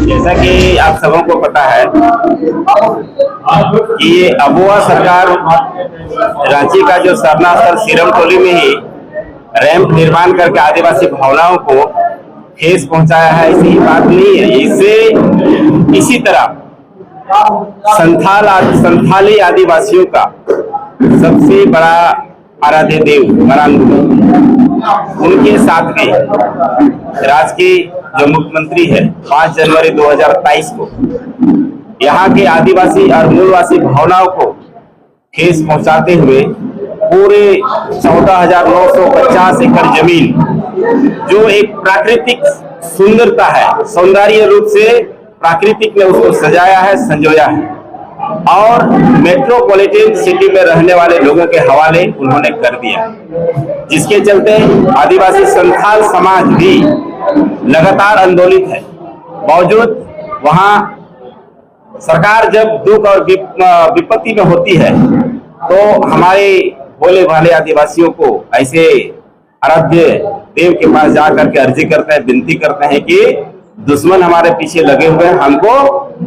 जैसा कि आप सबों को पता है कि ये अबुआ सरकार रांची का जो सरना स्थल सीरम टोली में ही रैंप निर्माण करके आदिवासी भावनाओं को ठेस पहुंचाया है, ऐसी बात नहीं है। इससे इसी तरह संथाली आदिवासियों का सबसे बड़ा आराध्य देव मरांग उनके साथ में राज्य के जो मुख्यमंत्री है 5 जनवरी 2023 को यहाँ के आदिवासी और मूलवासी भावनाओं को ठेस पहुंचाते हुए पूरे 14,950 एकड़ जमीन जो एक प्राकृतिक सुंदरता है, सौंदर्य रूप से प्राकृतिक में उसको सजाया है, संजोया है और मेट्रोपॉलिटन सिटी में रहने वाले लोगों के हवाले उन्होंने कर दिया, जिसके चलते आदिवासी संथाल समाज भी लगातार आंदोलित है। बावजूद वहां सरकार जब दुख और विपत्ति में होती है तो हमारे भोले भाले आदिवासियों को ऐसे आराध्य देव के पास जा करके अर्जी करते हैं, विनती करते हैं कि दुश्मन हमारे पीछे लगे हुए हैं, हमको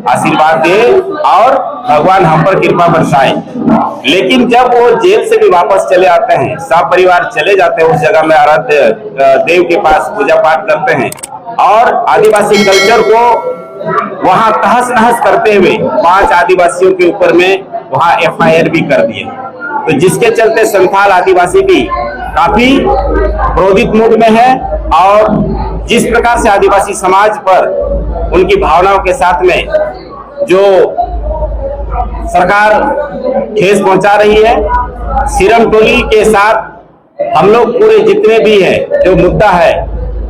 आशीर्वाद दे और भगवान हम पर कृपा बरसाए। लेकिन जब वो जेल से भी वापस चले आते हैं, सब परिवार चले जाते हैं उस जगह में आराध्य देव के पास पूजा पाठ करते हैं और आदिवासी कल्चर को वहां तहस नहस करते हुए 5 आदिवासियों के ऊपर में वहां FIR भी कर दिए। तो जिसके चलते संथाल आदिवासी भी काफी क्रोधित मूड में है और जिस प्रकार से आदिवासी समाज पर उनकी भावनाओं के साथ में जो सरकार ठेस पहुंचा रही है, सीरम टोली के साथ हम लोग पूरे जितने भी है जो मुद्दा है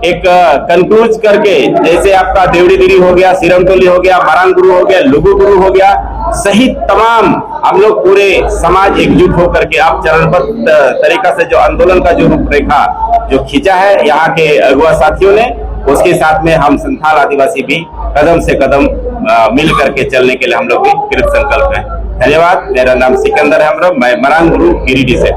एक कंक्लूज करके, जैसे आपका देवड़ी दिरी हो गया, सीरम टोली हो गया, मरांग गुरु हो गया, लुगु गुरु हो गया, सहित तमाम हम लोग पूरे समाज एकजुट होकर के आप चरणबद्ध तरीका से जो आंदोलन का जो रूपरेखा जो खींचा है यहाँ के अगुआ साथियों ने, उसके साथ में हम संथाल आदिवासी भी कदम से कदम मिल करके चलने के लिए हम लोग भी कृत संकल्प हैं। धन्यवाद। मेरा नाम सिकंदर है, मैं मरांग गुरु गिरिडीह से।